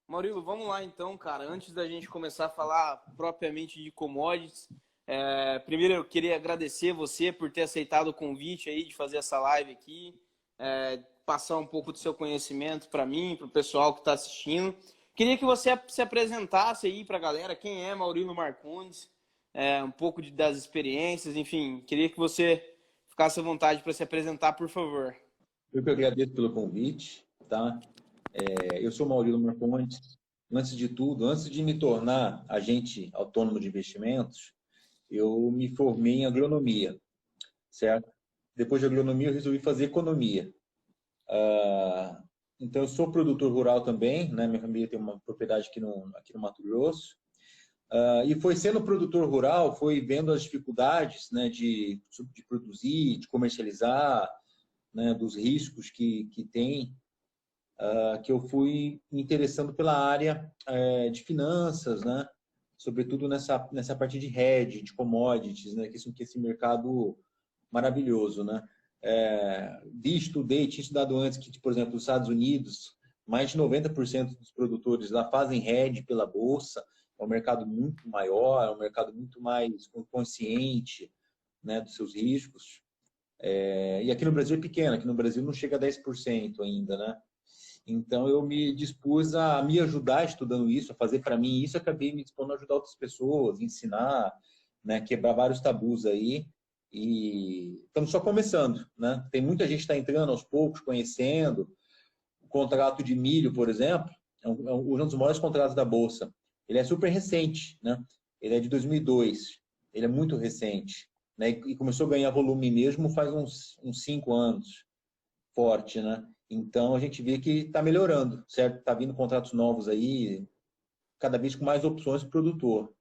Maurílio, vamos lá então, cara. Antes da gente começar a falar propriamente de commodities, primeiro eu queria agradecer você por ter aceitado o convite aí de fazer essa live aqui, passar um pouco do seu conhecimento para mim, para o pessoal que está assistindo. Queria que você se apresentasse aí para a galera, quem é Maurílio Marcondes, um pouco das experiências, enfim, queria que você ficasse à vontade para se apresentar, por favor. Eu que agradeço pelo convite, tá? Eu sou Maurílio Marcondes. Antes de tudo, antes de me tornar agente autônomo de investimentos, eu me formei em agronomia, certo? Depois de agronomia, eu resolvi fazer economia. Então, eu sou produtor rural também, né? Minha família tem uma propriedade aqui no Mato Grosso. E foi sendo produtor rural, foi vendo as dificuldades, né, de produzir, de comercializar, né, dos riscos que tem, que eu fui me interessando pela área de finanças, né? Sobretudo nessa parte de hedge, de commodities, né? Que esse mercado maravilhoso, né? Estudei, tinha estudado antes que, por exemplo, nos Estados Unidos, mais de 90% dos produtores lá fazem hedge pela bolsa, é um mercado muito maior, é um mercado muito mais consciente, né, dos seus riscos. E aqui no Brasil é pequeno, aqui no Brasil não chega a 10% ainda, né? Então, eu me dispus a me ajudar estudando isso, a fazer para mim isso, acabei me dispondo a ajudar outras pessoas, ensinar, né, quebrar vários tabus aí. E estamos só começando, né? Tem muita gente que está entrando aos poucos, conhecendo. O contrato de milho, por exemplo, é um dos maiores contratos da Bolsa. Ele é super recente, né? Ele é de 2002. Ele é muito recente, né? E começou a ganhar volume mesmo faz uns 5 anos, forte, né? Então a gente vê que está melhorando, certo? Está vindo contratos novos aí, cada vez com mais opções para o produtor,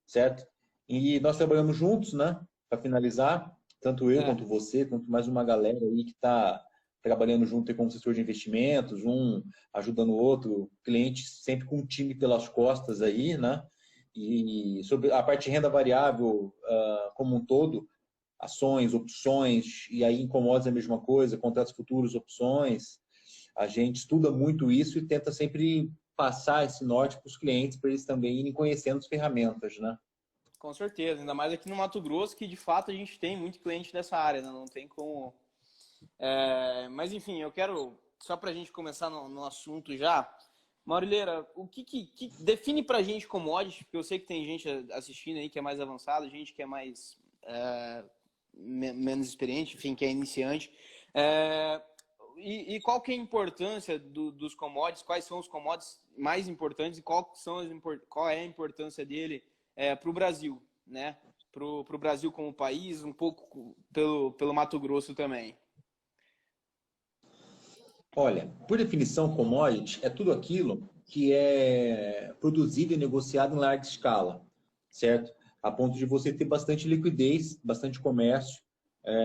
certo? E nós trabalhamos juntos, né? Para finalizar, tanto eu É. quanto você, quanto mais uma galera aí que está trabalhando junto aí como assessor de investimentos, um ajudando o outro, cliente sempre com um time pelas costas aí, né? E sobre a parte de renda variável como um todo, ações, opções, e aí em commodities é a mesma coisa, contratos futuros, opções. A gente estuda muito isso e tenta sempre passar esse norte para os clientes, para eles também irem conhecendo as ferramentas, né? Com certeza, ainda mais aqui no Mato Grosso, que de fato a gente tem muito cliente dessa área, né? Não tem como. Mas enfim, eu quero, só para a gente começar no assunto já, Maurileira, o que define para a gente commodities, porque eu sei que tem gente assistindo aí que é mais avançada, gente que é mais menos experiente, enfim, que é iniciante. É, e qual que é a importância dos commodities? Quais são os commodities mais importantes e qual é a importância dele para o Brasil, né? Para o Brasil como país, um pouco pelo Mato Grosso também. Olha, por definição, commodity é tudo aquilo que é produzido e negociado em larga escala, certo? A ponto de você ter bastante liquidez, bastante comércio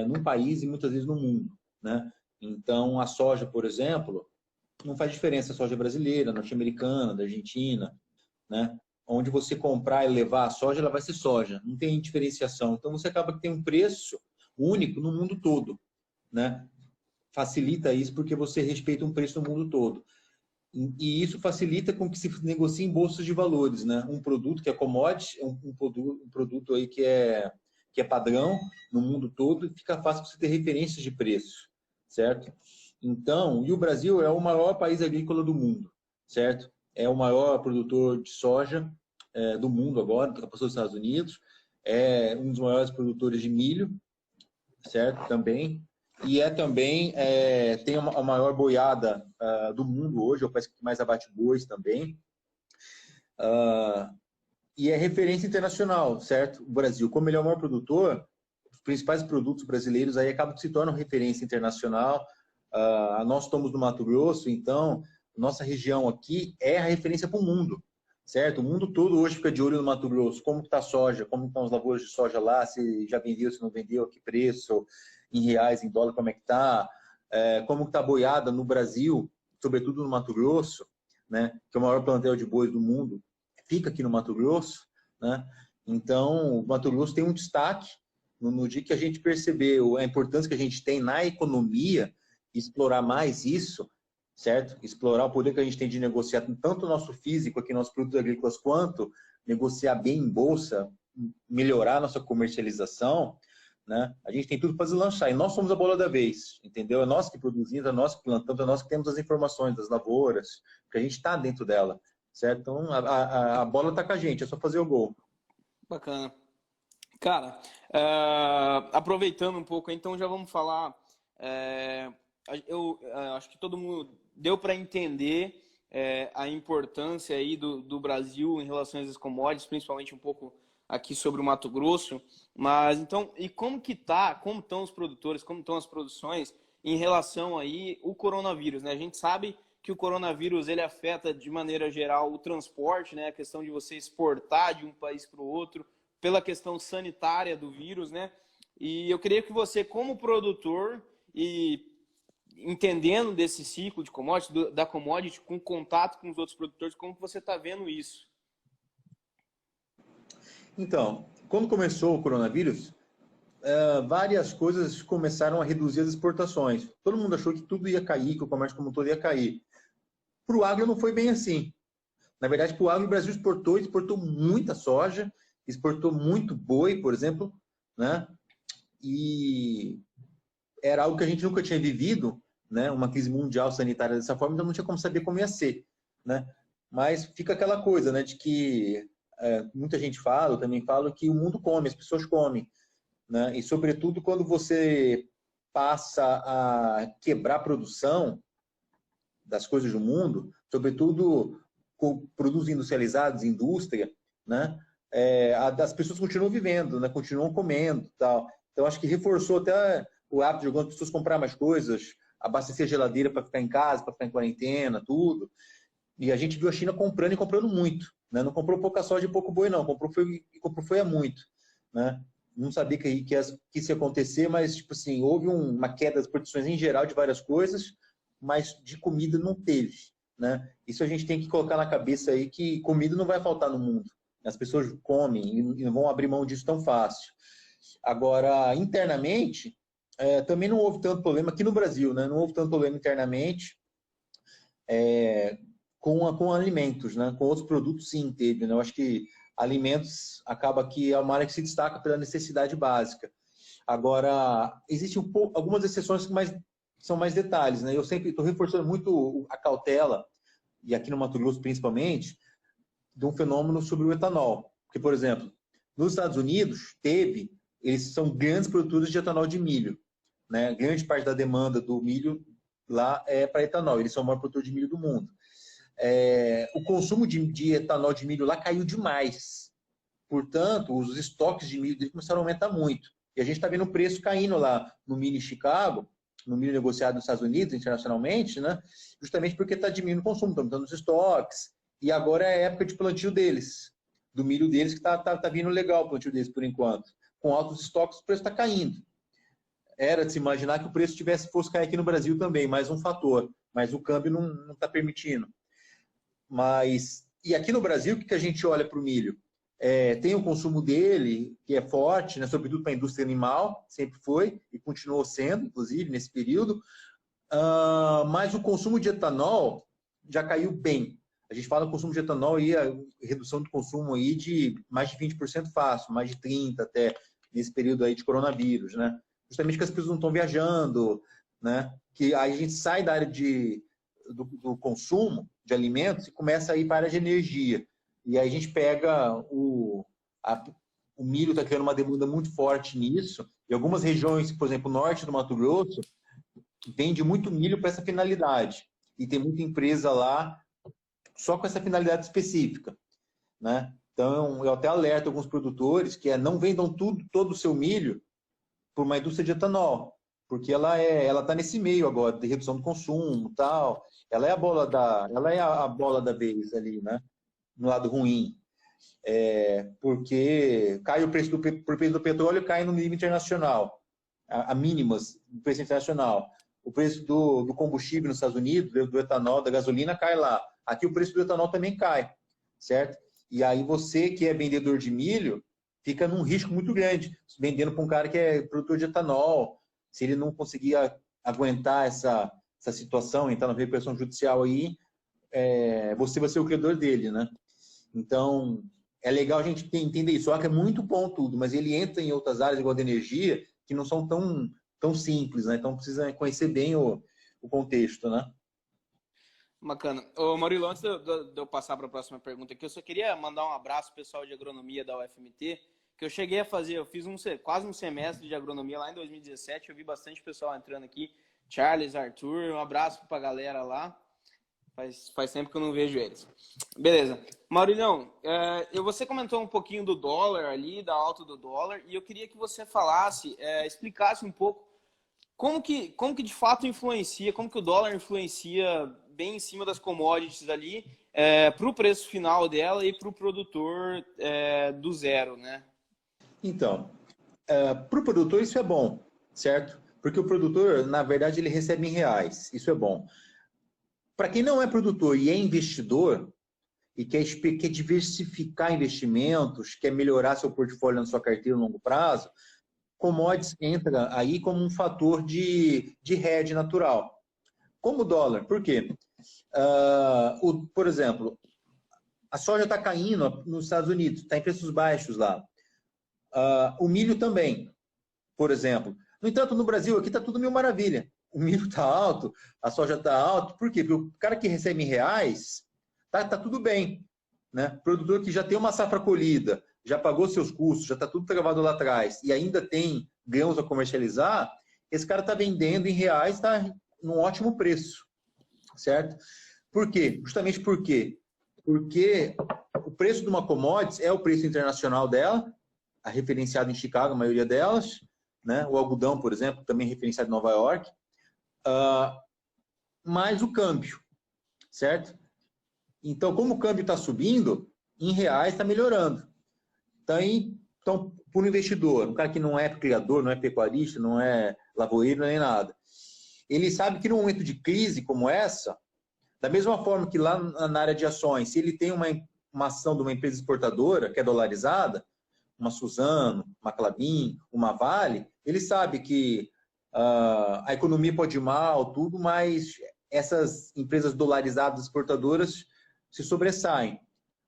num país e muitas vezes no mundo, né? Então, a soja, por exemplo, não faz diferença a soja brasileira, norte-americana, da Argentina, né? Onde você comprar e levar a soja, ela vai ser soja, não tem diferenciação. Então, você acaba que tem um preço único no mundo todo, né? Facilita isso porque você respeita um preço no mundo todo. E isso facilita com que se negocie em bolsas de valores, né? Um produto que é commodity, um produto aí que é padrão no mundo todo, e fica fácil você ter referências de preço, certo? Então, e o Brasil é o maior país agrícola do mundo, certo? É o maior produtor de soja do mundo agora, ultrapassou os Estados Unidos, é um dos maiores produtores de milho, certo? Também. E também, tem a maior boiada do mundo hoje, é o país que mais abate bois também. E é referência internacional, certo? O Brasil, como ele é o maior produtor, os principais produtos brasileiros aí acabam que se tornam referência internacional. Nós estamos no Mato Grosso, então nossa região aqui é a referência para o mundo, certo? O mundo todo hoje fica de olho no Mato Grosso, como está a soja, como estão as lavouras de soja lá, se já vendeu, se não vendeu, a que preço, em reais, em dólar, como é que está, como está a boiada no Brasil, sobretudo no Mato Grosso, né, que é o maior plantel de bois do mundo, fica aqui no Mato Grosso, né? Então, o Mato Grosso tem um destaque no dia que a gente percebeu a importância que a gente tem na economia, explorar mais isso, certo? Explorar o poder que a gente tem de negociar tanto o nosso físico aqui, nossos produtos agrícolas, quanto negociar bem em bolsa, melhorar a nossa comercialização, né? A gente tem tudo para deslanchar. E nós somos a bola da vez, entendeu? É nós que produzimos, é nós que plantamos, é nós que temos as informações das lavouras, que a gente está dentro dela, certo? Então, a bola está com a gente, é só fazer o gol. Bacana. Cara, aproveitando um pouco, então já vamos falar. Eu acho que todo mundo deu para entender a importância aí do Brasil em relação às commodities, principalmente um pouco aqui sobre o Mato Grosso. Mas então, e como estão os produtores, como estão as produções em relação aí o coronavírus, né? A gente sabe que o coronavírus ele afeta de maneira geral o transporte, né? A questão de você exportar de um país para o outro, pela questão sanitária do vírus, né? E eu queria que você, como produtor e entendendo desse ciclo de commodity, da commodity, com contato com os outros produtores, como que você está vendo isso? Então, quando começou o coronavírus, várias coisas começaram a reduzir as exportações. Todo mundo achou que tudo ia cair, que o comércio como um todo ia cair. Para o agro não foi bem assim. Na verdade, para o agro, o Brasil exportou muita soja, exportou muito boi, por exemplo, né? E era algo que a gente nunca tinha vivido, né? Uma crise mundial sanitária dessa forma, então não tinha como saber como ia ser, né? Mas fica aquela coisa, né? De que muita gente fala, eu também falo, que o mundo come, as pessoas comem, né? E sobretudo quando você passa a quebrar a produção das coisas do mundo, sobretudo produtos industrializados, indústria, né? As pessoas continuam vivendo, né? Continuam comendo, tal. Então acho que reforçou até o hábito de algumas pessoas comprar mais coisas, abastecer a geladeira para ficar em casa, para ficar em quarentena, tudo. E a gente viu a China comprando e comprando muito, né? Não comprou pouca soja e pouco boi, não. Comprou foi a muito, né? Não sabia que isso ia acontecer, mas tipo assim, houve uma queda das produções em geral de várias coisas, mas de comida não teve, né? Isso a gente tem que colocar na cabeça aí, que comida não vai faltar no mundo. As pessoas comem e não vão abrir mão disso tão fácil. Agora, internamente, também não houve tanto problema aqui no Brasil, né? Não houve tanto problema internamente com alimentos, né? Com outros produtos sim teve, né? Eu acho que alimentos acaba que é uma área que se destaca pela necessidade básica. Agora, existem algumas exceções que são mais detalhes, né? Eu sempre estou reforçando muito a cautela, e aqui no Mato Grosso principalmente, de um fenômeno sobre o etanol. Porque, por exemplo, nos Estados Unidos, eles são grandes produtores de etanol de milho, né? Grande parte da demanda do milho lá é para etanol, eles são o maior produtor de milho do mundo. O consumo de etanol de milho lá caiu demais. Portanto, os estoques de milho deles começaram a aumentar muito. E a gente está vendo o preço caindo lá no milho em Chicago, no milho negociado nos Estados Unidos, internacionalmente, né? Justamente porque está diminuindo o consumo, estão aumentando os estoques. E agora é a época de plantio deles, do milho deles, que está vindo legal o plantio deles por enquanto. Com altos estoques, o preço está caindo. Era de se imaginar que o preço fosse cair aqui no Brasil também, mais um fator. Mas o câmbio não está permitindo. E aqui no Brasil, o que a gente olha para o milho? Tem o consumo dele, que é forte, né, sobretudo para a indústria animal, sempre foi, e continuou sendo, inclusive, nesse período. Mas o consumo de etanol já caiu bem. A gente fala consumo de etanol e a redução do consumo aí de mais de 20% fácil, mais de 30% até, nesse período aí de coronavírus, né? Justamente que as pessoas não estão viajando, né? Que aí a gente sai da área do consumo de alimentos e começa a ir para a área de energia. E aí a gente pega o milho está criando uma demanda muito forte nisso. E algumas regiões, por exemplo, o norte do Mato Grosso, vende muito milho para essa finalidade. E tem muita empresa lá só com essa finalidade específica, né? Então, eu até alerto alguns produtores que não vendam todo o seu milho para uma indústria de etanol, porque ela está nesse meio agora de redução do consumo, tal. Ela é a bola da vez ali, né? No lado ruim. Porque cai o preço do petróleo, cai no nível internacional, a mínimas do preço internacional. O preço do combustível nos Estados Unidos, do etanol, da gasolina, cai lá. Aqui o preço do etanol também cai, certo? E aí você que é vendedor de milho, fica num risco muito grande, vendendo para um cara que é produtor de etanol. Se ele não conseguir aguentar essa situação, entrar na recuperação judicial aí, você vai ser o credor dele, né? Então, é legal a gente entender isso. O Acre é muito bom tudo, mas ele entra em outras áreas, igual de energia, que não são tão simples, né? Então, precisa conhecer bem o contexto, né? Bacana. Ô, Murilo, antes de eu passar para a próxima pergunta aqui, eu só queria mandar um abraço pro pessoal de agronomia da UFMT, que eu cheguei a fazer, eu fiz quase um semestre de agronomia lá em 2017, eu vi bastante pessoal entrando aqui, Charles, Arthur, um abraço para a galera lá, faz tempo que eu não vejo eles. Beleza. Maurilão, você comentou um pouquinho do dólar ali, da alta do dólar, e eu queria que você falasse, explicasse um pouco como que de fato influencia, como que o dólar influencia bem em cima das commodities ali, para o preço final dela e para o produtor do zero, né? Então, para o produtor isso é bom, certo? Porque o produtor, na verdade, ele recebe em reais, isso é bom. Para quem não é produtor e é investidor, e quer diversificar investimentos, quer melhorar seu portfólio na sua carteira no longo prazo, commodities entra aí como um fator de hedge natural. Como o dólar. Por quê? Por exemplo, a soja está caindo nos Estados Unidos, está em preços baixos lá. O milho também, por exemplo. No entanto, no Brasil, aqui está tudo mil maravilha. O milho está alto, a soja está alta. Por quê? Porque o cara que recebe em reais, tá tudo bem. Né? Produtor que já tem uma safra colhida, já pagou seus custos, já está tudo travado lá atrás e ainda tem grãos a comercializar, esse cara está vendendo em reais, está num ótimo preço, certo? Por quê? Justamente por quê? Porque o preço de uma commodity é o preço internacional dela, a referenciado em Chicago, a maioria delas, né? O algodão, por exemplo, também referenciado em Nova York, mais o câmbio, certo? Então, como o câmbio está subindo, em reais está melhorando. Então, para o investidor, um cara que não é criador, não é pecuarista, não é lavoeiro, nem nada, ele sabe que num momento de crise como essa, da mesma forma que lá na área de ações, se ele tem uma ação de uma empresa exportadora que é dolarizada, uma Suzano, uma Klabin, uma Vale, ele sabe que a economia pode ir mal, tudo, mas essas empresas dolarizadas exportadoras se sobressaem.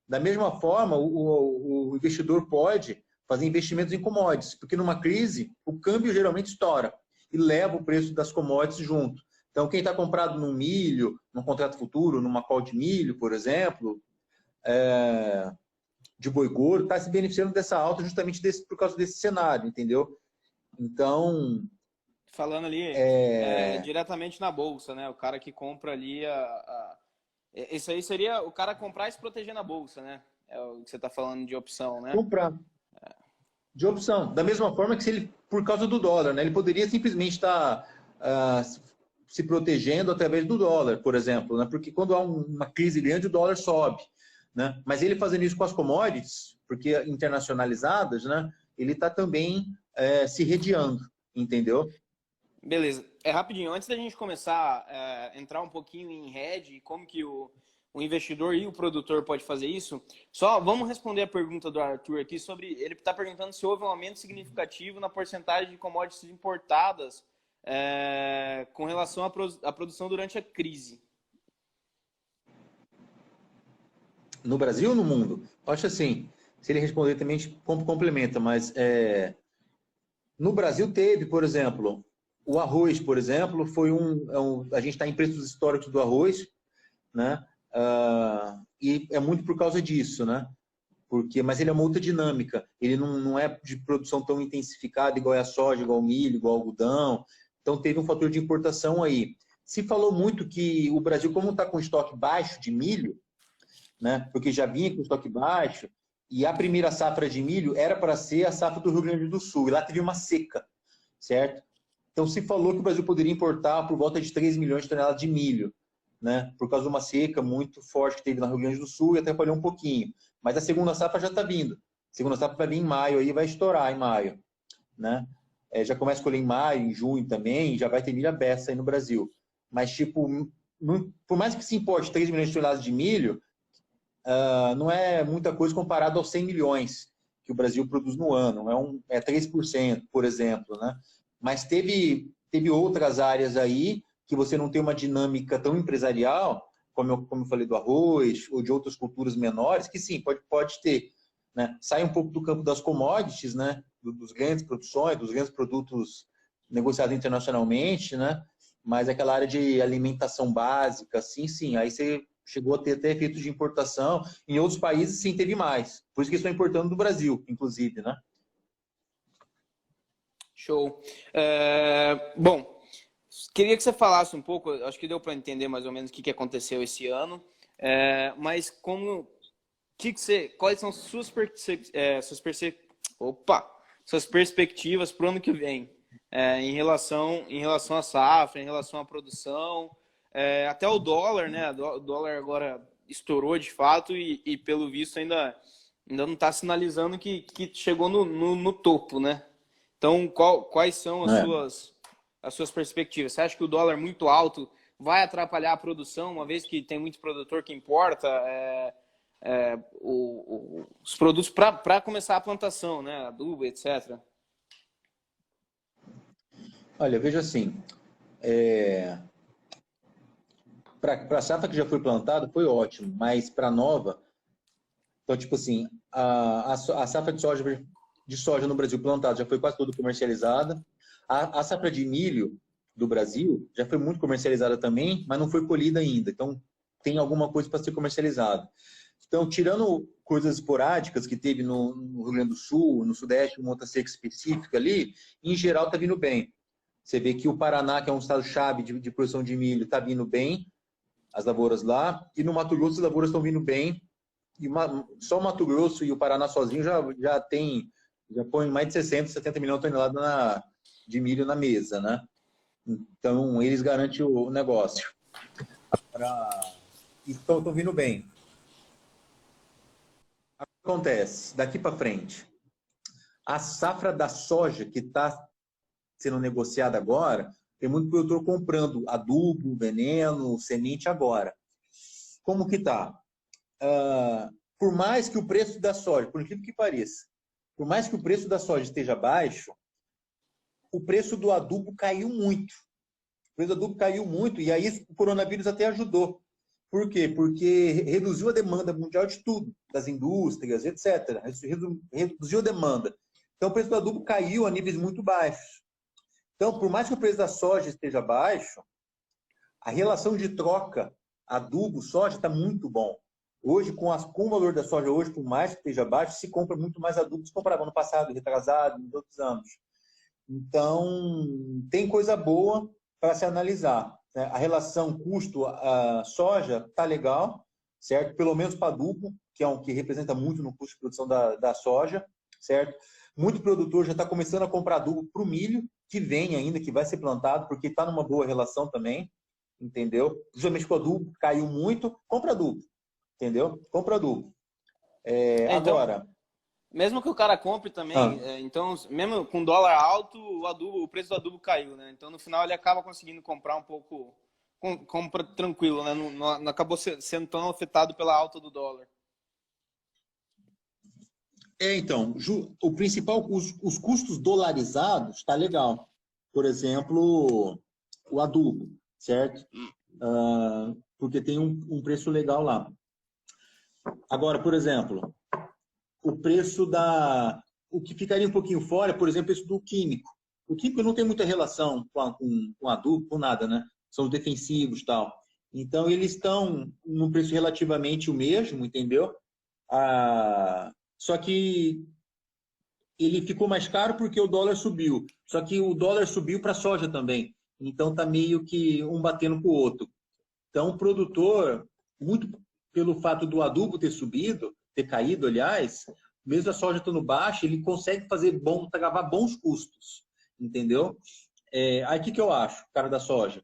Da mesma forma, o investidor pode fazer investimentos em commodities, porque numa crise, o câmbio geralmente estoura e leva o preço das commodities junto. Então, quem está comprado num milho, num contrato futuro, numa call de milho, por exemplo, de boi gordo, está se beneficiando dessa alta justamente por causa desse cenário, entendeu? Então... Falando ali diretamente na bolsa, né? O cara que compra ali Isso aí seria o cara comprar e se proteger na bolsa, né? É o que você está falando de opção, né? Comprar. De opção. Da mesma forma que se ele, por causa do dólar, né? Ele poderia simplesmente estar se protegendo através do dólar, por exemplo, né? Porque quando há uma crise grande, o dólar sobe, né? Mas ele fazendo isso com as commodities, porque internacionalizadas, né? Ele está também se redeando, entendeu? Beleza. Rapidinho, antes da gente começar a entrar um pouquinho em hedge e como que o investidor e o produtor pode fazer isso, só vamos responder a pergunta do Arthur aqui sobre... Ele está perguntando se houve um aumento significativo na porcentagem de commodities importadas com relação à produção durante a crise. No Brasil ou no mundo? Acho assim, se ele responder também, a gente complementa, mas no Brasil teve, por exemplo... O arroz, por exemplo, foi a gente está em preços históricos do arroz, né? E é muito por causa disso, né? Mas ele é uma outra dinâmica. Ele não é de produção tão intensificada, igual é a soja, igual o milho, igual o algodão. Então, teve um fator de importação aí. Se falou muito que o Brasil, como está com estoque baixo de milho, né? Porque já vinha com estoque baixo, e a primeira safra de milho era para ser a safra do Rio Grande do Sul. E lá teve uma seca, certo? Então, se falou que o Brasil poderia importar por volta de 3 milhões de toneladas de milho, né? Por causa de uma seca muito forte que teve no Rio Grande do Sul e atrapalhou um pouquinho. Mas a segunda safra já está vindo. A segunda safra vai vir em maio, aí vai estourar em maio, né? Já começa a colher em maio, em junho também, já vai ter milho beça aí no Brasil. Mas, tipo, por mais que se importe 3 milhões de toneladas de milho, não é muita coisa comparado aos 100 milhões que o Brasil produz no ano. É 3%, por exemplo, né? Mas teve outras áreas aí que você não tem uma dinâmica tão empresarial, como eu falei do arroz ou de outras culturas menores, que sim, pode ter, né? Sai um pouco do campo das commodities, né? Dos grandes produções, dos grandes produtos negociados internacionalmente, né? Mas aquela área de alimentação básica, sim, aí você chegou a ter até efeitos de importação. Em outros países, sim, teve mais. Por isso que estão importando do Brasil, inclusive, né? Show. Bom, queria que você falasse um pouco, acho que deu para entender mais ou menos o que aconteceu esse ano, mas quais são suas perspectivas para o ano que vem, em relação à safra, em relação à produção, até o dólar, né? O dólar agora estourou de fato e pelo visto ainda não está sinalizando que chegou no topo, né? Então, quais são as suas perspectivas? Você acha que o dólar muito alto vai atrapalhar a produção, uma vez que tem muito produtor que importa os produtos para começar a plantação, né? Adubo, etc. Olha, veja assim, para a safra que já foi plantada, foi ótimo, mas para a nova, então, tipo assim, a safra de soja no Brasil plantada já foi quase toda comercializada. A safra de milho do Brasil já foi muito comercializada também, mas não foi colhida ainda. Então, tem alguma coisa para ser comercializada. Então, tirando coisas esporádicas que teve no Rio Grande do Sul, no Sudeste, uma outra seca específica ali, em geral está vindo bem. Você vê que o Paraná, que é um estado-chave de produção de milho, está vindo bem, as lavouras lá, e no Mato Grosso as lavouras estão vindo bem, e só o Mato Grosso e o Paraná sozinho já põe mais de 60, 70 milhões de toneladas de milho na mesa, né? Então, eles garantem o negócio. Estão vindo bem. O que acontece? Daqui para frente, a safra da soja que está sendo negociada agora, tem muito produtor comprando adubo, veneno, semente agora. Como que está? Por mais que o preço da soja, por incrível que pareça, por mais que o preço da soja esteja baixo, o preço do adubo caiu muito. O preço do adubo caiu muito e aí o coronavírus até ajudou. Por quê? Porque reduziu a demanda mundial de tudo, das indústrias, etc. Reduziu a demanda. Então o preço do adubo caiu a níveis muito baixos. Então, por mais que o preço da soja esteja baixo, a relação de troca adubo-soja está muito bom. Hoje, com o valor da soja hoje, por mais que esteja baixo, se compra muito mais adubo que se comprava no passado, retrasado, nos outros anos. Então, tem coisa boa para se analisar. A relação custo-soja está legal, certo? Pelo menos para adubo, que é um que representa muito no custo de produção da soja, certo? Muito produtor já está começando a comprar adubo para o milho, que vem ainda, que vai ser plantado, porque está numa boa relação também, entendeu? Justamente que o adubo caiu muito, compra adubo, entendeu? Compra adubo. Então, Agora... mesmo que o cara compre também, então, mesmo com dólar alto, o preço do adubo caiu, né? Então, no final, ele acaba conseguindo comprar um pouco, compra tranquilo, né? Não acabou sendo tão afetado pela alta do dólar. Então, o principal, os custos dolarizados, está legal. Por exemplo, o adubo, certo? Porque tem um preço legal lá. Agora, por exemplo, o preço o que ficaria um pouquinho fora, por exemplo, o preço do químico. O químico não tem muita relação com adubo, com nada, né? São os defensivos e tal. Então, eles estão num preço relativamente o mesmo, entendeu? Só que ele ficou mais caro porque o dólar subiu. Só que o dólar subiu para a soja também. Então, está meio que um batendo com o outro. Então, o produtor, muito pelo fato do adubo ter caído, aliás, mesmo a soja estando baixa, ele consegue gravar bons custos, entendeu? Aí, o que eu acho, cara da soja?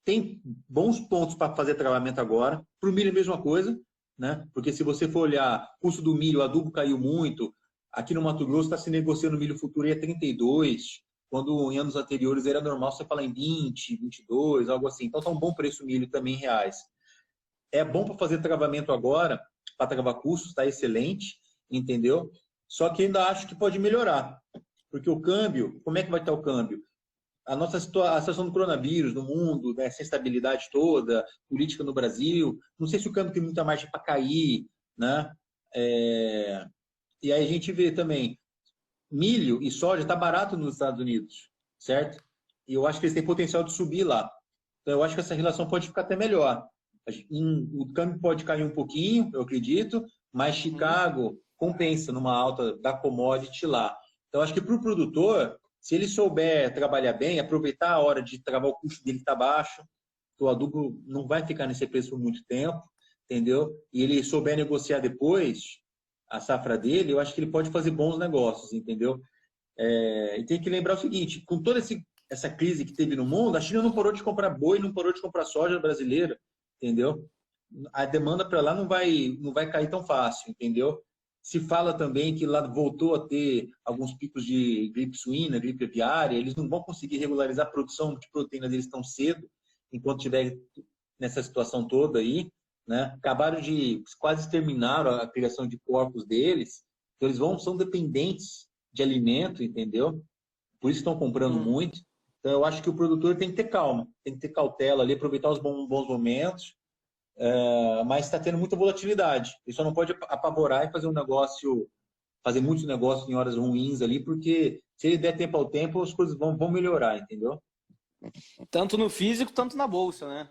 Tem bons pontos para fazer travamento agora. Para o milho, a mesma coisa, né? Porque se você for olhar o custo do milho, o adubo caiu muito. Aqui no Mato Grosso está se negociando milho futuro a 32, quando em anos anteriores era normal você falar em 20, 22, algo assim. Então está um bom preço o milho também em reais. É bom para fazer travamento agora, para travar custos, está excelente, entendeu? Só que ainda acho que pode melhorar. Porque o câmbio, como é que vai estar o câmbio? a situação do coronavírus no mundo, né, essa instabilidade toda, política no Brasil, não sei se o câmbio tem muita margem para cair, né? E aí a gente vê também, milho e soja está barato nos Estados Unidos, certo? E eu acho que eles têm potencial de subir lá. Então eu acho que essa relação pode ficar até melhor. O câmbio pode cair um pouquinho, eu acredito, mas Chicago compensa numa alta da commodity lá. Então acho que para o produtor, se ele souber trabalhar bem, aproveitar a hora de travar o custo dele está baixo, o adubo não vai ficar nesse preço por muito tempo, entendeu? E ele souber negociar depois a safra dele, eu acho que ele pode fazer bons negócios, entendeu? E tem que lembrar o seguinte, com toda essa crise que teve no mundo, a China não parou de comprar boi, não parou de comprar soja brasileira, entendeu? A demanda para lá não vai cair tão fácil, entendeu? Se fala também que lá voltou a ter alguns picos de gripe suína, gripe aviária, eles não vão conseguir regularizar a produção de proteína deles tão cedo, enquanto estiver nessa situação toda aí, né? Acabaram de quase exterminaram a criação de porcos deles, então eles são dependentes de alimento, entendeu? Por isso estão comprando muito. Então eu acho que o produtor tem que ter calma, tem que ter cautela ali, aproveitar os bons momentos, mas está tendo muita volatilidade. Ele só não pode apavorar e fazer muitos negócios em horas ruins ali, porque se ele der tempo ao tempo, as coisas vão melhorar, entendeu? Tanto no físico, tanto na bolsa, né?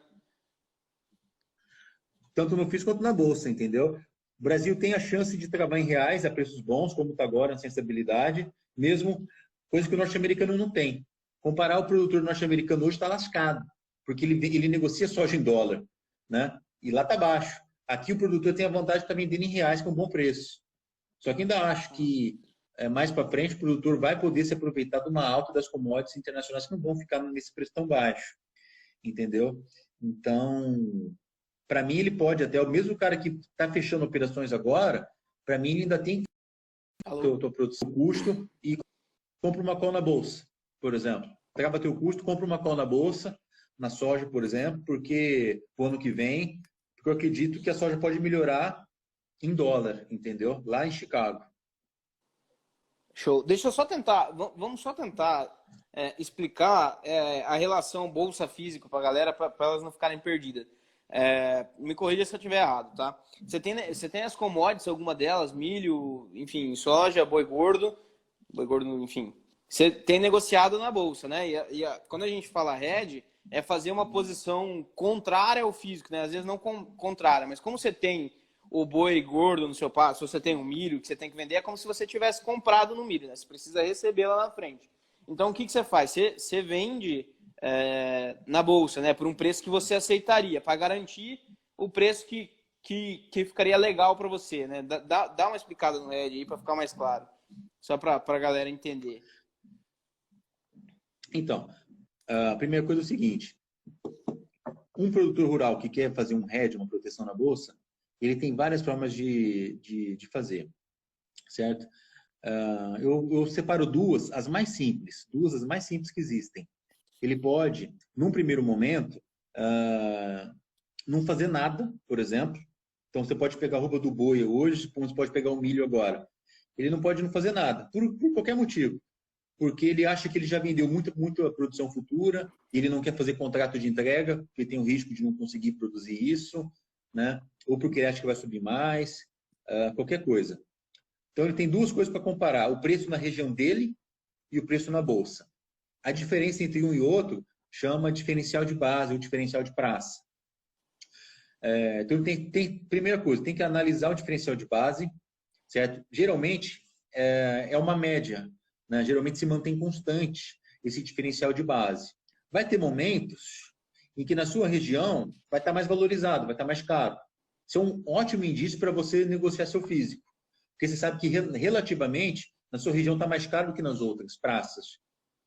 Tanto no físico quanto na bolsa, entendeu? O Brasil tem a chance de travar em reais a preços bons, como está agora, sem estabilidade, mesmo coisa que o norte-americano não tem. Comparar o produtor norte-americano hoje está lascado, porque ele negocia soja em dólar, né? E lá está baixo. Aqui o produtor tem a vantagem de estar vendendo em reais com bom preço. Só que ainda acho que mais para frente o produtor vai poder se aproveitar de uma alta das commodities internacionais que não vão ficar nesse preço tão baixo, entendeu? Então, para mim ele pode até, o mesmo cara que está fechando operações agora, para mim ele ainda tem que tua produção custo e compra uma call na bolsa, por exemplo. Trava teu custo, compra uma call na bolsa, na soja, por exemplo, porque o ano que vem, porque eu acredito que a soja pode melhorar em dólar, entendeu? Lá em Chicago. Show. Deixa eu só tentar, vamos só tentar explicar a relação bolsa física para a galera, para elas não ficarem perdidas. Me corrija se eu estiver errado, tá? Você tem as commodities, alguma delas, milho, enfim, soja, boi gordo, enfim. Você tem negociado na bolsa, né? Quando a gente fala hedge, é fazer uma posição contrária ao físico, né? Às vezes não contrária, mas como você tem o boi gordo no seu passo, se você tem um milho que você tem que vender, é como se você tivesse comprado no milho, né? Você precisa receber lá na frente. Então, o que você faz? Você vende na bolsa, né? Por um preço que você aceitaria, para garantir o preço que ficaria legal para você, né? Dá uma explicada no hedge aí para ficar mais claro, só para a galera entender. Então, a primeira coisa é o seguinte: um produtor rural que quer fazer um hedge, uma proteção na bolsa, ele tem várias formas de fazer, certo? Eu separo duas as mais simples que existem. Ele pode, num primeiro momento, não fazer nada, por exemplo. Então, você pode pegar a roupa do boi hoje, como você pode pegar o milho agora. Ele não pode não fazer nada, por qualquer motivo. Porque ele acha que ele já vendeu muito a produção futura, ele não quer fazer contrato de entrega, porque tem o risco de não conseguir produzir isso, né? Ou porque ele acha que vai subir mais, qualquer coisa. Então, ele tem duas coisas para comparar: o preço na região dele e o preço na bolsa. A diferença entre um e outro chama diferencial de base ou diferencial de praça. Então, primeira coisa, tem que analisar o diferencial de base, certo? Geralmente, é uma média, né? Geralmente se mantém constante esse diferencial de base. Vai ter momentos em que na sua região vai estar mais valorizado, vai estar mais caro. Isso é um ótimo indício para você negociar seu físico, porque você sabe que relativamente na sua região está mais caro do que nas outras praças,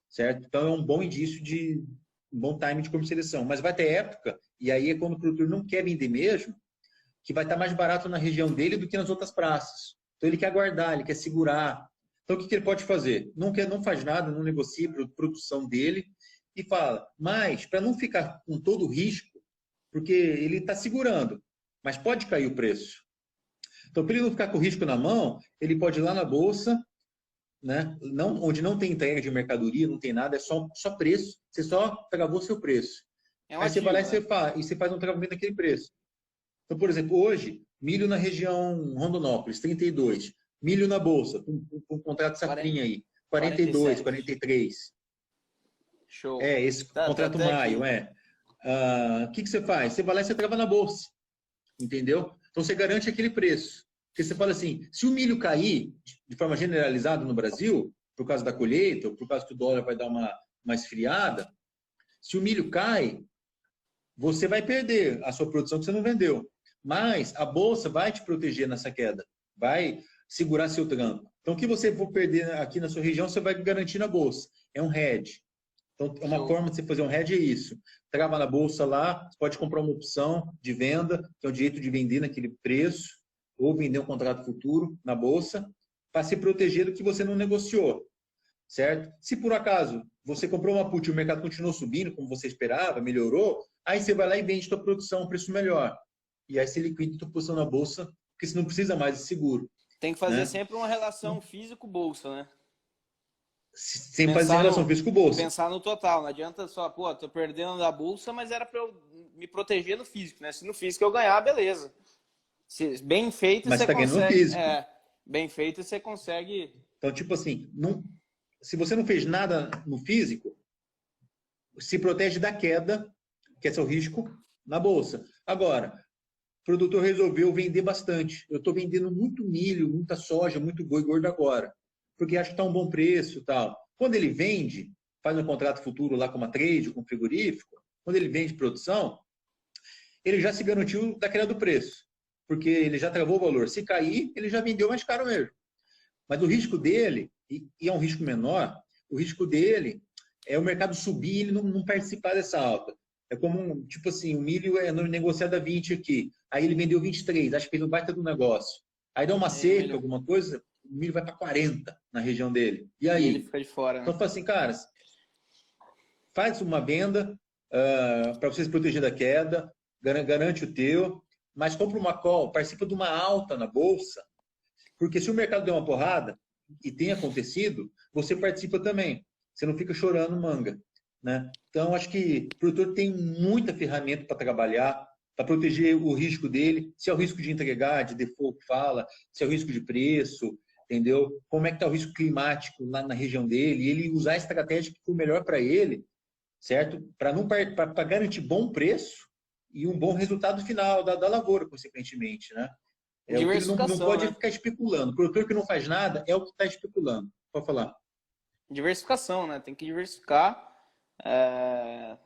certo? Então é um bom indício de um bom time de comercialização. Mas vai ter época, e aí é quando o produtor não quer vender mesmo, que vai estar mais barato na região dele do que nas outras praças. Então ele quer guardar, ele quer segurar. Então o que ele pode fazer? Não faz nada, não negocia a produção dele e fala, mas para não ficar com todo o risco, porque ele está segurando, mas pode cair o preço. Então, para ele não ficar com o risco na mão, ele pode ir lá na bolsa, né? Não, onde não tem entrega de mercadoria, não tem nada, é só preço. Você só travou seu preço. É um Aí você vai lá ativo, né? e você faz um travamento daquele preço. Então, por exemplo, hoje, milho na região Rondonópolis, 32. Milho na bolsa, um contrato safrinha aí, 42, 47. 43. Show. É, esse Tá contrato até maio, aqui. é. O que você faz? Você vai lá e você trava na bolsa, entendeu? Então, você garante aquele preço. Porque você fala assim, se o milho cair, de forma generalizada no Brasil, por causa da colheita, ou por causa que o dólar vai dar uma esfriada, se o milho cai, você vai perder a sua produção que você não vendeu. Mas a bolsa vai te proteger nessa queda, vai segurar seu trampo. Então, o que você for perder aqui na sua região, você vai garantir na bolsa. É um hedge. Então, uma Show. forma de você fazer um hedge é isso. Trava na bolsa lá, você pode comprar uma opção de venda, que é o direito de vender naquele preço, ou vender um contrato futuro na bolsa, para se proteger do que você não negociou, certo? Se por acaso você comprou uma put e o mercado continuou subindo, como você esperava, melhorou, aí você vai lá e vende sua produção a um preço melhor. E aí você liquida sua posição na bolsa, porque você não precisa mais de seguro, Tem que fazer né? sempre uma relação físico-bolsa, né? Sem fazer relação físico-bolsa. Pensar no total. Não adianta só, pô, tô perdendo da bolsa, mas era para eu me proteger no físico, né? Se no físico eu ganhar, beleza. Se, bem feito, Mas você você está ganhando no consegue. físico. É, bem feito, você consegue. Então, tipo assim, não, se você não fez nada no físico, se protege da queda, que é seu risco, na bolsa. Agora, o produtor resolveu vender bastante. Eu estou vendendo muito milho, muita soja, muito boi gordo agora, porque acho que está um bom preço e tal. Quando ele vende, faz um contrato futuro lá com uma trade, com um frigorífico, quando ele vende produção, ele já se garantiu da queda do preço, porque ele já travou o valor. Se cair, ele já vendeu mais caro mesmo. Mas o risco dele, e é um risco menor, o risco dele é o mercado subir e ele não participar dessa alta. É como, tipo assim, o milho é negociado a 20 aqui, aí ele vendeu 23, acho que fez um baita do negócio. Aí dá uma E aí, seca, milho. alguma coisa, o milho vai para 40 na região dele. E E ele aí? fica de fora, Então, né? fala assim, cara, faz uma venda para você se proteger da queda, garante o teu, mas compra uma call, participa de uma alta na bolsa, porque se o mercado der uma porrada, e tem acontecido, você participa também. Você não fica chorando manga, né? Então, acho que o produtor tem muita ferramenta para trabalhar, para proteger o risco dele, se é o risco de entregar, de default que fala, se é o risco de preço, entendeu? Como é que está o risco climático lá na região dele, e ele usar a estratégia que for melhor para ele, certo? Para garantir bom preço e um bom resultado final da lavoura, consequentemente, né? É o que ele não Diversificação, pode né? ficar especulando. O produtor que não faz nada é o que está especulando. Pode falar. Diversificação, né? Tem que diversificar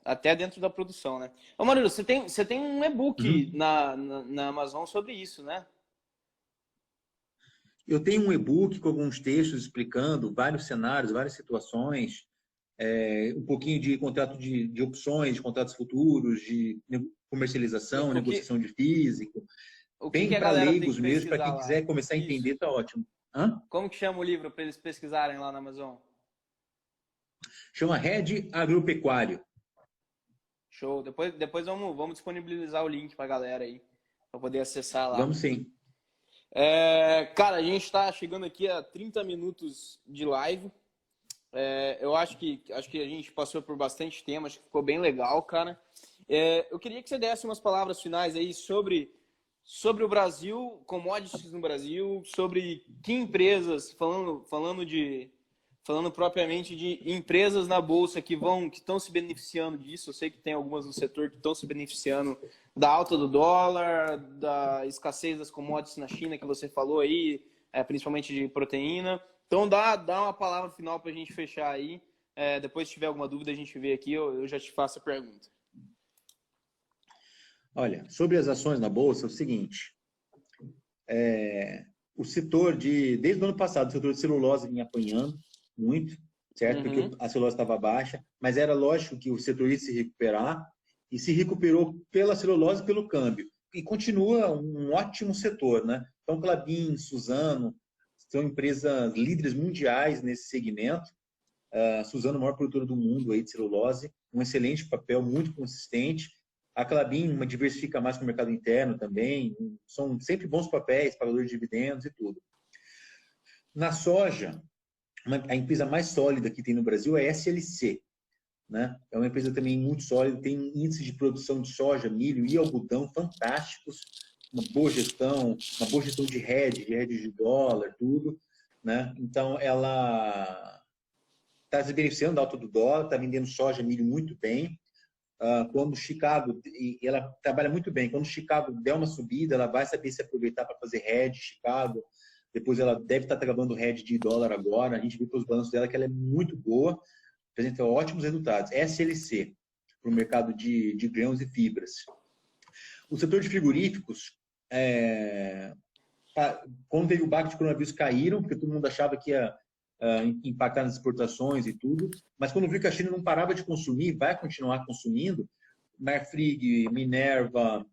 até dentro da produção, né? Ô, Murilo, você tem um e-book Uhum. na Amazon sobre isso, né? Eu tenho um e-book com alguns textos explicando vários cenários, várias situações, um pouquinho de contrato de opções, de contratos futuros, de comercialização, O que, negociação de físico, o que, que bem a para galera tem que leigos mesmo, para pesquisar quem lá? quiser começar a Isso. entender, tá ótimo. Hã? Como que chama o livro para eles pesquisarem lá na Amazon? Chama Rede Agropecuário. Show. Depois vamos disponibilizar o link para a galera aí, para poder acessar lá. Vamos sim. Cara, a gente está chegando aqui a 30 minutos de live. Eu acho que a gente passou por bastante tema, acho que ficou bem legal, cara. Eu queria que você desse umas palavras finais aí sobre o Brasil, commodities no Brasil, sobre que empresas, falando propriamente de empresas na bolsa que estão se beneficiando disso. Eu sei que tem algumas no setor que estão se beneficiando da alta do dólar, da escassez das commodities na China que você falou aí, principalmente de proteína. Então dá uma palavra final para a gente fechar aí. Depois, se tiver alguma dúvida, a gente vê aqui, eu já te faço a pergunta. Olha, sobre as ações na Bolsa, é o seguinte, o setor desde o ano passado, o setor de celulose vinha apanhando muito, certo? Porque Uhum. a celulose estava baixa, mas era lógico que o setor ia se recuperar, e se recuperou pela celulose e pelo câmbio. E continua um ótimo setor, né? Então, Klabin, Suzano, são empresas líderes mundiais nesse segmento. A Suzano, a maior produtora do mundo aí de celulose, um excelente papel, muito consistente. A Klabin diversifica mais com o mercado interno também. São sempre bons papéis, pagador de dividendos e tudo. Na soja, a empresa mais sólida que tem no Brasil é a SLC, né? É uma empresa também muito sólida, tem índices de produção de soja, milho e algodão fantásticos, uma boa gestão de hedge de dólar, tudo, né? Então, ela está se beneficiando da alta do dólar, está vendendo soja, milho muito bem. Quando Chicago, e ela trabalha muito bem, quando Chicago der uma subida, ela vai saber se aproveitar para fazer hedge Chicago, depois ela deve estar travando hedge de dólar agora, a gente viu pelos balanços dela que ela é muito boa, apresenta ótimos resultados. SLC, para o mercado de grãos e fibras. O setor de frigoríficos, quando teve o baque de coronavírus, caíram, porque todo mundo achava que ia impactar nas exportações e tudo, mas quando viu que a China não parava de consumir, vai continuar consumindo, Marfrig, Minerva,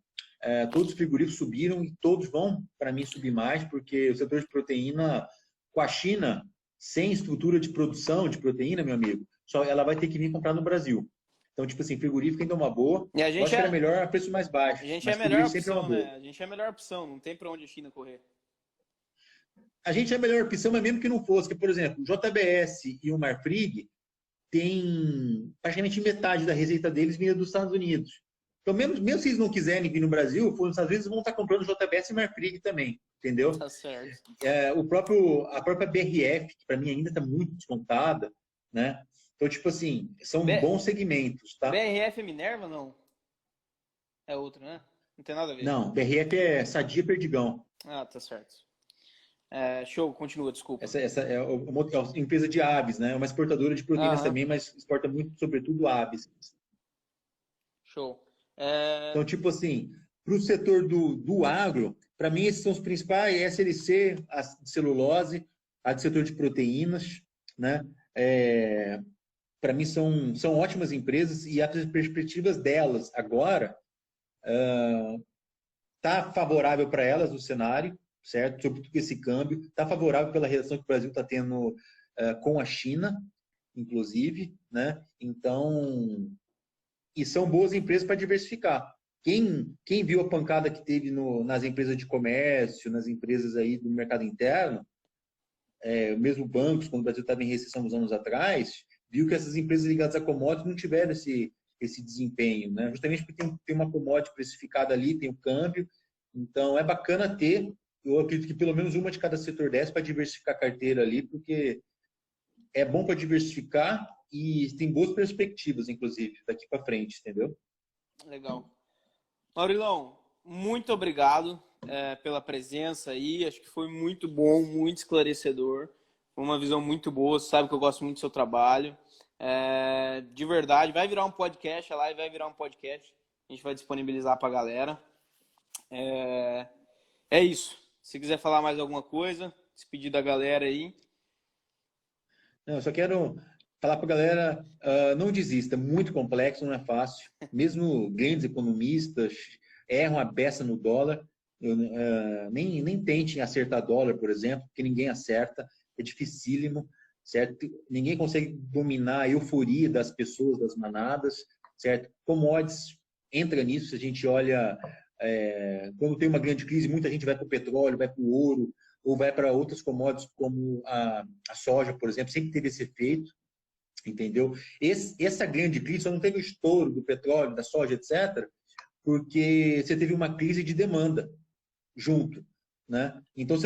todos os frigoríficos subiram e todos vão, para mim, subir mais, porque o setor de proteína, com a China, sem estrutura de produção de proteína, meu amigo, só ela vai ter que vir comprar no Brasil. Então, tipo assim, frigorífico ainda é uma boa. E a Eu acho que era melhor a preço mais baixo. A gente mas é a melhor sempre é uma opção, boa. né? A gente é a melhor opção, não tem para onde a China correr. A gente é a melhor opção, mas mesmo que não fosse, que, por exemplo, o JBS e o Marfrig tem praticamente metade da receita deles vinda dos Estados Unidos. Então, mesmo se eles não quiserem vir no Brasil, for nos Estados Unidos, eles vão estar comprando JBS e Marfrig também, entendeu? Tá certo. A própria BRF, que para mim ainda está muito descontada, né? Então, tipo assim, são bons segmentos, tá? BRF é Minerva, não? É outro, né? Não tem nada a ver. Não, BRF é Sadia Perdigão. Ah, tá certo. Show, continua, desculpa. Essa é uma empresa de aves, né? É uma exportadora de proteínas também, mas exporta muito, sobretudo, aves. Show. Então, tipo assim, para o setor do agro, para mim esses são os principais, SLC, a de celulose, a do setor de proteínas, né? Para mim são ótimas empresas e as perspectivas delas agora tá favorável para elas o cenário, certo? Sobretudo esse câmbio, está favorável pela relação que o Brasil está tendo com a China, inclusive, né? Então, e são boas empresas para diversificar. Quem viu a pancada que teve nas empresas de comércio, nas empresas aí do mercado interno, mesmo bancos, quando o Brasil estava em recessão uns anos atrás, viu que essas empresas ligadas a commodities não tiveram esse desempenho, né? Justamente porque tem uma commodity precificada ali, tem o câmbio, então é bacana ter, eu acredito que pelo menos uma de cada setor dessa para diversificar a carteira ali, porque é bom para diversificar e tem boas perspectivas, inclusive, daqui para frente, entendeu? Legal. Maurilão, muito obrigado pela presença aí, acho que foi muito bom, muito esclarecedor, foi uma visão muito boa, você sabe que eu gosto muito do seu trabalho. De verdade, vai virar um podcast, a live vai virar um podcast, a gente vai disponibilizar para a galera. É isso. Se quiser falar mais alguma coisa, despedir da galera aí. Não, eu só quero falar para a galera, não desista, muito complexo, não é fácil. Mesmo grandes economistas erram a beça no dólar. Nem tentem acertar dólar, por exemplo, porque ninguém acerta, é dificílimo, certo? Ninguém consegue dominar a euforia das pessoas, das manadas, certo? Commodities entra nisso, se a gente olha, quando tem uma grande crise, muita gente vai para o petróleo, vai para o ouro, ou vai para outras commodities como a soja, por exemplo, sempre teve esse efeito, entendeu? Essa grande crise só não teve o estouro do petróleo, da soja, etc., porque você teve uma crise de demanda junto, né? Então,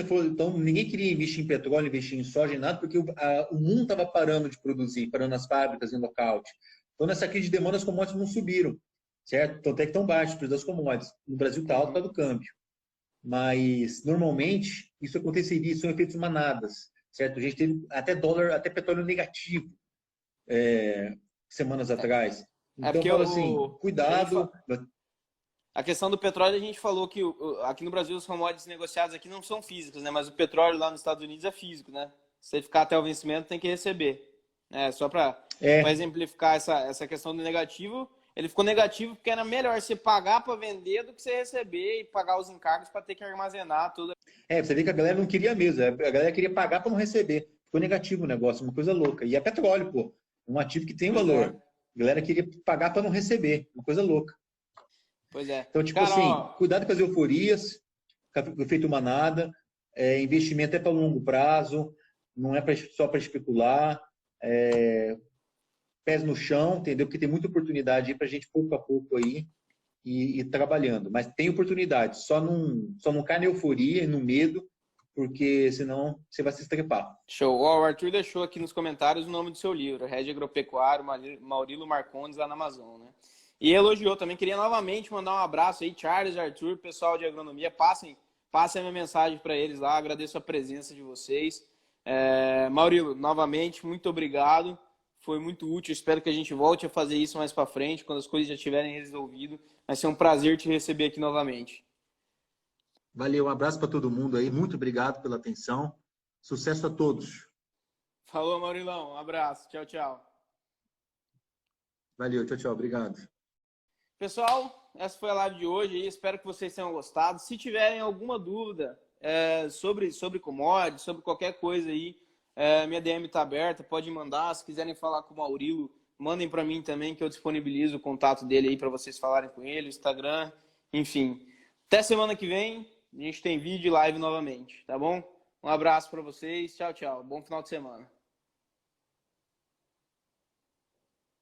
ninguém queria investir em petróleo, investir em soja, em nada, porque o mundo estava parando de produzir, parando as fábricas em lockout. Então, nessa crise de demanda, as commodities não subiram, certo? Então, até que estão baixos os preços das commodities. No Brasil está alto por causa do câmbio. Mas, normalmente, isso aconteceria, são efeitos manadas, certo? A gente teve até petróleo negativo semanas atrás. Então, eu falo assim, cuidado. A questão do petróleo, a gente falou que aqui no Brasil os commodities negociados aqui não são físicos, né? Mas o petróleo lá nos Estados Unidos é físico, né? Se você ficar até o vencimento, tem que receber. Só para exemplificar essa questão do negativo, ele ficou negativo porque era melhor você pagar para vender do que você receber e pagar os encargos para ter que armazenar tudo. Você vê que a galera não queria mesmo, a galera queria pagar para não receber. Ficou negativo o negócio, uma coisa louca. E é petróleo, pô, um ativo que tem valor. A galera queria pagar para não receber, uma coisa louca. Pois é. Então, tipo cuidado com as euforias, efeito manada, investimento é para longo prazo, não é só para especular, pés no chão, entendeu? Porque tem muita oportunidade aí para a gente, pouco a pouco, aí, e trabalhando. Mas tem oportunidade, só não cai na euforia e no medo, porque senão você vai se estrepar. Show. Ó, o Arthur deixou aqui nos comentários o nome do seu livro, Rede Agropecuário, Maurilo Marcondes, lá na Amazon, né? E elogiou também. Queria novamente mandar um abraço aí, Charles, Arthur, pessoal de agronomia. Passem a minha mensagem para eles lá. Agradeço a presença de vocês. Maurilo, novamente, muito obrigado. Foi muito útil. Espero que a gente volte a fazer isso mais para frente, quando as coisas já estiverem resolvidas. Vai ser um prazer te receber aqui novamente. Valeu, um abraço para todo mundo aí. Muito obrigado pela atenção. Sucesso a todos. Falou, Maurilão. Um abraço. Tchau, tchau. Valeu, tchau, tchau. Obrigado. Pessoal, essa foi a live de hoje. Espero que vocês tenham gostado. Se tiverem alguma dúvida sobre commodities, sobre qualquer coisa aí, minha DM está aberta. Pode mandar. Se quiserem falar com o Maurilo, mandem para mim também, que eu disponibilizo o contato dele aí para vocês falarem com ele, Instagram, enfim. Até semana que vem. A gente tem vídeo e live novamente, tá bom? Um abraço para vocês. Tchau, tchau. Bom final de semana.